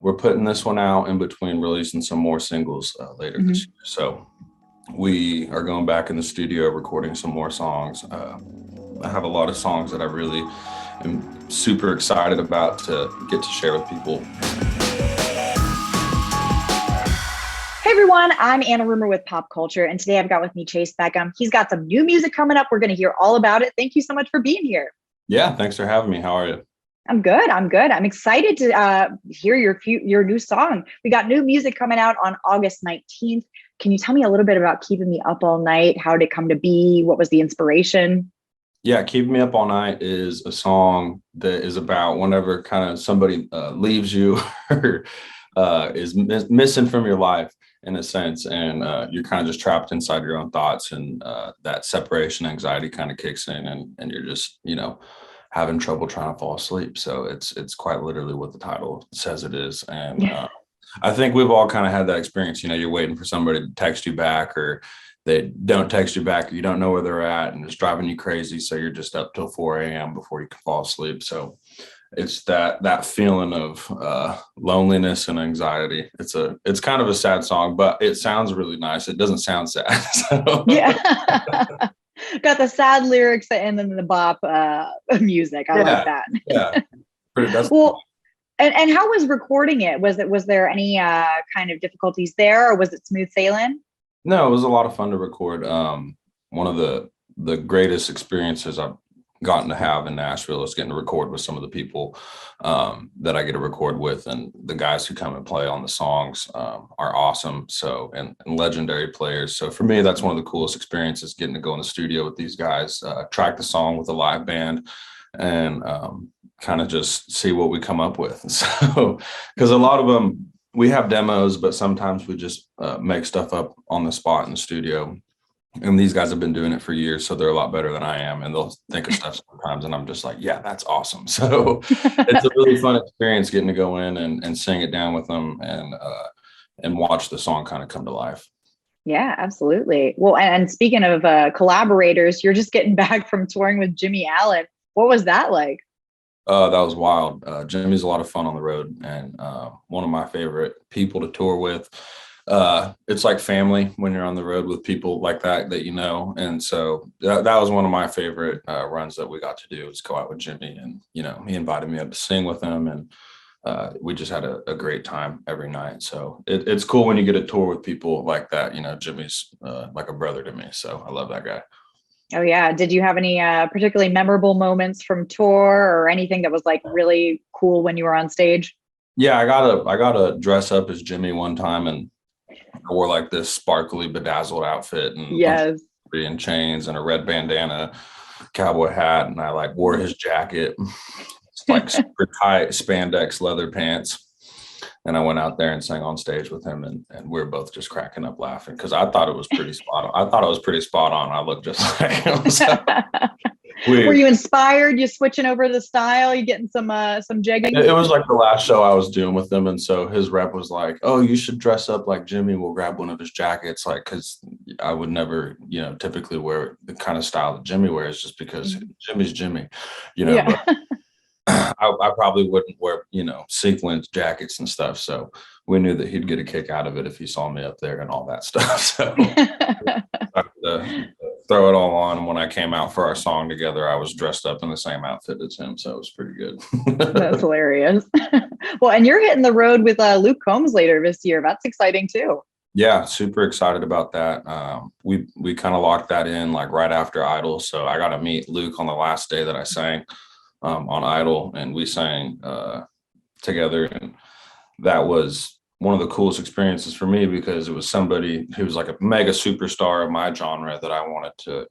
we're putting this one out in between releasing some more singles later this year. So we are going back in the studio, recording some more songs. I have a lot of songs that I really am super excited about to get to share with people. Hey everyone, I'm Anna Rumer with PopCulture, and today I've got with me Chayce Beckham. He's got some new music coming up. We're going to hear all about it. Thank you so much for being here. Yeah, thanks for having me. How are you? I'm good. I'm excited to hear your new song. We got new music coming out on August 19th. Can you tell me a little bit about Keeping Me Up All Night? How did it come to be? What was the inspiration? Yeah, Keeping Me Up All Night is a song that is about whenever kind of somebody leaves you or is missing from your life in a sense, and you're kind of just trapped inside your own thoughts, and that separation anxiety kind of kicks in, and you're just, having trouble trying to fall asleep. So it's quite literally what the title says it is. And I think we've all kind of had that experience. You're waiting for somebody to text you back, or they don't text you back, or you don't know where they're at, and it's driving you crazy. So you're just up till 4 a.m. before you can fall asleep. So it's that feeling of loneliness and anxiety. It's kind of a sad song, but it sounds really nice. It doesn't sound sad. So. Yeah. Got the sad lyrics and then the bop music. I like that. Yeah. Well, and how was recording it? Was there any kind of difficulties there, or was it smooth sailing? No, it was a lot of fun to record. One of the greatest experiences I've gotten to have in Nashville is getting to record with some of the people that I get to record with, and the guys who come and play on the songs are awesome. So, and legendary players. So for me, that's one of the coolest experiences, getting to go in the studio with these guys, track the song with a live band, and kind of just see what we come up with. So, because a lot of them, we have demos, but sometimes we just make stuff up on the spot in the studio. And these guys have been doing it for years, so they're a lot better than I am. And they'll think of stuff sometimes, and I'm just like, yeah, that's awesome. So it's a really fun experience getting to go in and sing it down with them, and watch the song kind of come to life. Yeah, absolutely. Well, and speaking of collaborators, you're just getting back from touring with Jimmie Allen. What was that like? That was wild. Jimmie's a lot of fun on the road, and one of my favorite people to tour with. It's like family when you're on the road with people like that and so that was one of my favorite runs that we got to do, is go out with Jimmie, and he invited me up to sing with him, and we just had a great time every night. So it's cool when you get a tour with people like that. Jimmie's like a brother to me, so I love that guy. Oh yeah. Did you have any particularly memorable moments from tour, or anything that was like really cool when you were on stage? Yeah, I got to dress up as Jimmie one time, and I wore like this sparkly bedazzled outfit, and and chains and a red bandana, cowboy hat, and I like wore his jacket. It's like super tight spandex leather pants. And I went out there and sang on stage with him, and we were both just cracking up laughing, because I thought it was pretty spot on. I looked just like him. So were you inspired? You switching over the style? You getting some jigging? It was like the last show I was doing with him, and so his rep was like, "Oh, you should dress up like Jimmie. We'll grab one of his jackets." Like, because I would never, typically wear the kind of style that Jimmie wears, just because Jimmie's Jimmie, Yeah. But I probably wouldn't wear, sequins jackets and stuff. So we knew that he'd get a kick out of it if he saw me up there and all that stuff. So I could, throw it all on. And when I came out for our song together, I was dressed up in the same outfit as him. So it was pretty good. That's hilarious. Well, and you're hitting the road with Luke Combs later this year. That's exciting too. Yeah, super excited about that. We kind of locked that in like right after Idol. So I got to meet Luke on the last day that I sang on Idol, and we sang together, and that was one of the coolest experiences for me, because it was somebody who was like a mega superstar of my genre that I wanted to,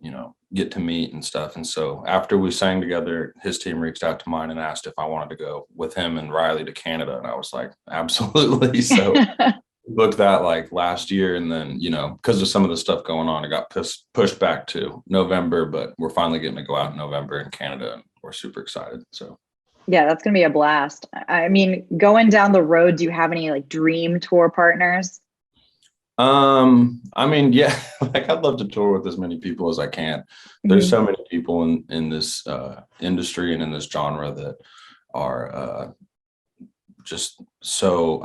get to meet and stuff. And so after we sang together, his team reached out to mine and asked if I wanted to go with him and Riley to Canada, and I was like, absolutely. So we booked that like last year, and then because of some of the stuff going on, it got pushed back to November, but we're finally getting to go out in November in Canada, and we're super excited. So yeah, that's going to be a blast. I mean, going down the road, do you have any like dream tour partners? I mean, yeah, like I'd love to tour with as many people as I can. There's so many people in this industry and in this genre that are just so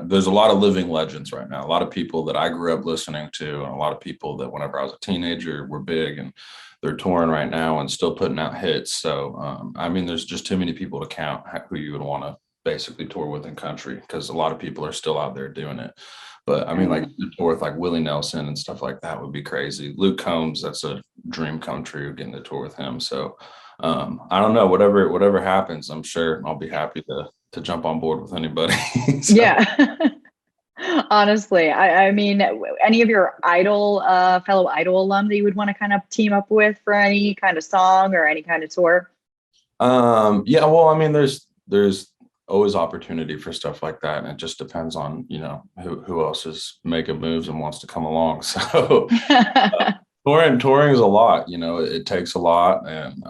there's a lot of living legends right now. A lot of people that I grew up listening to, and a lot of people that whenever I was a teenager were big, and they're touring right now and still putting out hits. So, I mean, there's just too many people to count who you would want to basically tour with in country, because a lot of people are still out there doing it. But I mean, like the tour with like Willie Nelson and stuff like that would be crazy. Luke Combs, that's a dream come true, getting to tour with him. So I don't know, whatever happens, I'm sure I'll be happy to jump on board with anybody. So. Yeah. Honestly, I mean, any of your fellow Idol alum that you would want to kind of team up with for any kind of song or any kind of tour? Yeah, well, I mean, there's always opportunity for stuff like that, and it just depends on, who else is making moves and wants to come along. So touring is a lot, it takes a lot, and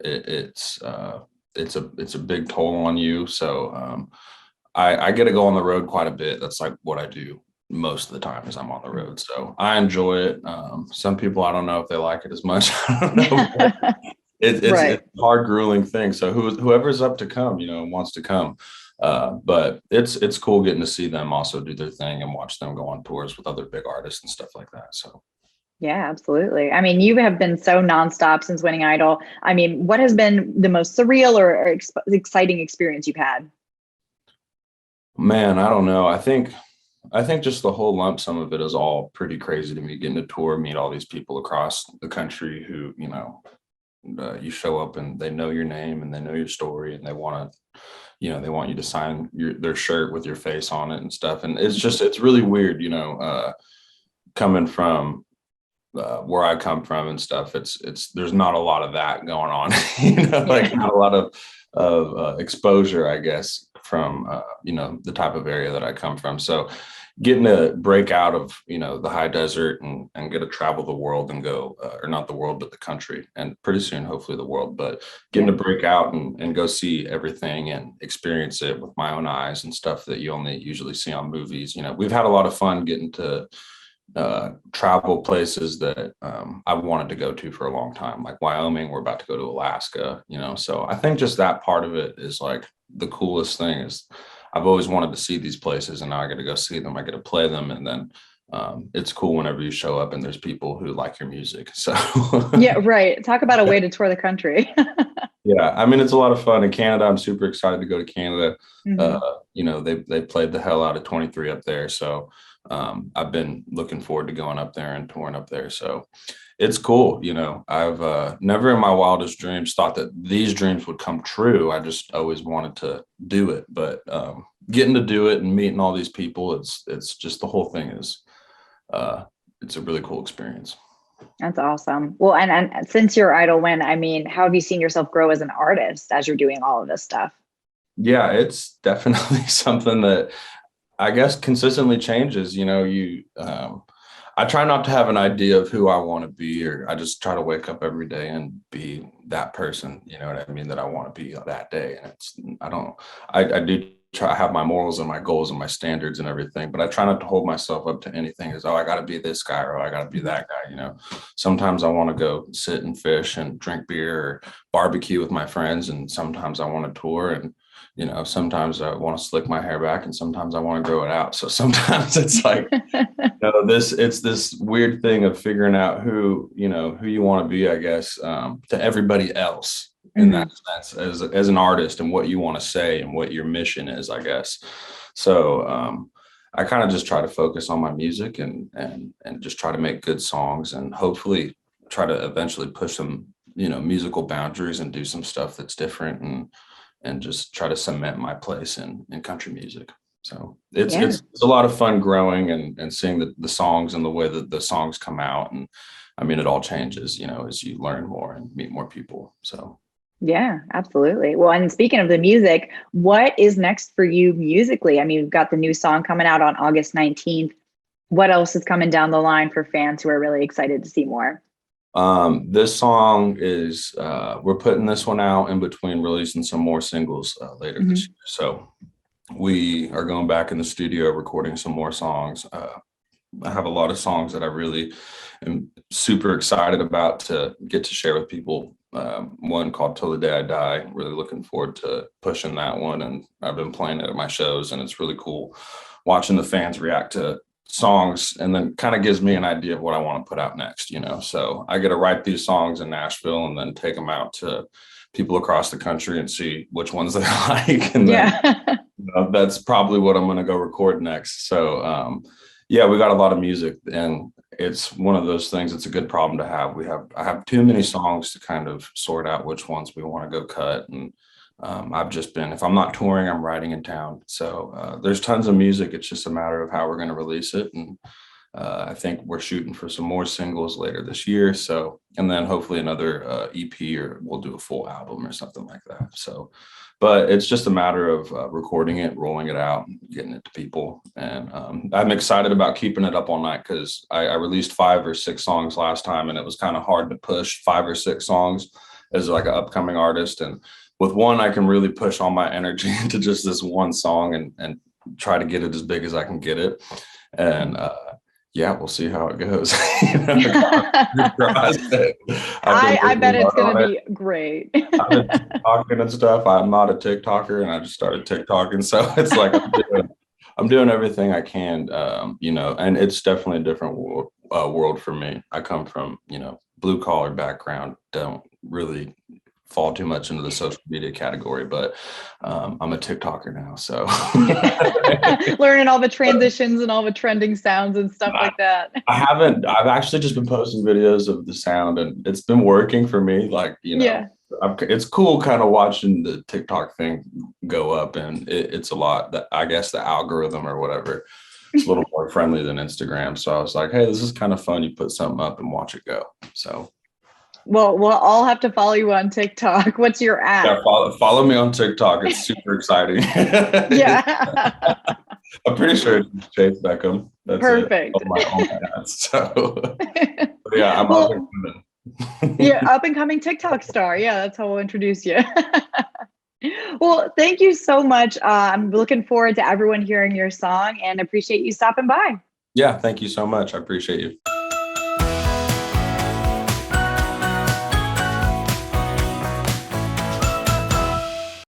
it's a big toll on you. So I get to go on the road quite a bit. That's like what I do most of the time, is I'm on the road. So I enjoy it. Some people, I don't know if they like it as much. I don't know. It's a hard, grueling thing. So whoever's up to come, wants to come. But it's cool getting to see them also do their thing and watch them go on tours with other big artists and stuff like that. So. Yeah, absolutely. I mean, you have been so nonstop since winning Idol. I mean, what has been the most surreal or exciting experience you've had? Man, I don't know. I think just the whole lump sum of it is all pretty crazy to me. Getting to tour, meet all these people across the country who, you show up and they know your name and they know your story, and they want you to sign their shirt with your face on it and stuff. And it's really weird, coming from where I come from and stuff. There's not a lot of that going on, like not a lot of exposure, I guess, from the type of area that I come from. So getting to break out of the high desert and get to travel the world and go, or not the world but the country, and pretty soon hopefully the world, but getting to break out and go see everything and experience it with my own eyes and stuff that you only usually see on movies. We've had a lot of fun getting to travel places that I've wanted to go to for a long time, like Wyoming. We're about to go to Alaska, so I think just that part of it is like the coolest thing. Is I've always wanted to see these places, and now I get to go see them. I get to play them, and then it's cool whenever you show up and there's people who like your music. So yeah, right. Talk about a way to tour the country. Yeah, I mean, it's a lot of fun in Canada. I'm super excited to go to Canada. Mm-hmm. They played the hell out of 23 up there, so I've been looking forward to going up there and touring up there. So it's cool. I've never in my wildest dreams thought that these dreams would come true. I just always wanted to do it, but getting to do it and meeting all these people, it's just, the whole thing is it's a really cool experience. That's awesome. Well, and since your Idol win, I mean, how have you seen yourself grow as an artist as you're doing all of this stuff? Yeah, it's definitely something that I guess consistently changes. I try not to have an idea of who I want to be, or I just try to wake up every day and be that person, you know what I mean, that I want to be that day. And I do try to have my morals and my goals and my standards and everything, but I try not to hold myself up to anything as, I got to be this guy or I got to be that guy. Sometimes I want to go sit and fish and drink beer or barbecue with my friends, and sometimes I want to tour, and sometimes I want to slick my hair back and sometimes I want to grow it out. So sometimes it's like, it's this weird thing of figuring out who you want to be, I guess, to everybody else in that sense, as an artist, and what you want to say and what your mission is, I guess. So I kind of just try to focus on my music and just try to make good songs, and hopefully try to eventually push some, musical boundaries and do some stuff that's different, and just try to cement my place in country music. So it's a lot of fun growing and seeing the songs and the way that the songs come out. And I mean, it all changes, as you learn more and meet more people. So. Yeah, absolutely. Well, and speaking of the music, what is next for you musically? I mean, you've got the new song coming out on August 19th. What else is coming down the line for fans who are really excited to see more? This song is, we're putting this one out in between releasing some more singles later this year. So we are going back in the studio, recording some more songs. I have a lot of songs that I really am super excited about to get to share with people one called Till the Day I Die. Really looking forward to pushing that one. And I've been playing it at my shows, and it's really cool watching the fans react to songs, and then kind of gives me an idea of what I want to put out next, So I get to write these songs in Nashville and then take them out to people across the country and see which ones they like. And then that's probably what I'm going to go record next. So yeah, we got a lot of music, and it's one of those things. It's a good problem to have. I have too many songs to kind of sort out which ones we want to go cut. And I've just been, if I'm not touring, I'm writing in town. So there's tons of music. It's just a matter of how we're going to release it. And I think we're shooting for some more singles later this year. So, and then hopefully another EP, or we'll do a full album or something like that. So, but it's just a matter of recording it, rolling it out, and getting it to people. And I'm excited about keeping it up all night, because I released 5 or 6 songs last time, and it was kind of hard to push 5 or 6 songs as like an upcoming artist. And with one, I can really push all my energy into just this one song and try to get it as big as I can get it. And yeah, we'll see how it goes. I bet it's going to be great. I've been talking and stuff. I'm not a TikToker, and I just started TikToking. So it's like I'm doing everything I can, and it's definitely a different world for me. I come from, blue collar background, don't really fall too much into the social media category, but I'm a TikToker now. So learning all the transitions and all the trending sounds and stuff like that. I've actually just been posting videos of the sound, and it's been working for me. Like, it's cool kind of watching the TikTok thing go up, and it's a lot that, I guess, the algorithm or whatever, it's a little more friendly than Instagram. So I was like, hey, this is kind of fun. You put something up and watch it go. So well, we'll all have to follow you on TikTok. What's your app? Yeah, follow me on TikTok. It's super exciting. Yeah. I'm pretty sure it's Chayce Beckham. That's perfect. All my ads. So yeah, I'm up and coming. Yeah, up and coming TikTok star. Yeah, that's how we'll introduce you. Well, thank you so much. I'm looking forward to everyone hearing your song, and appreciate you stopping by. Yeah, thank you so much. I appreciate you.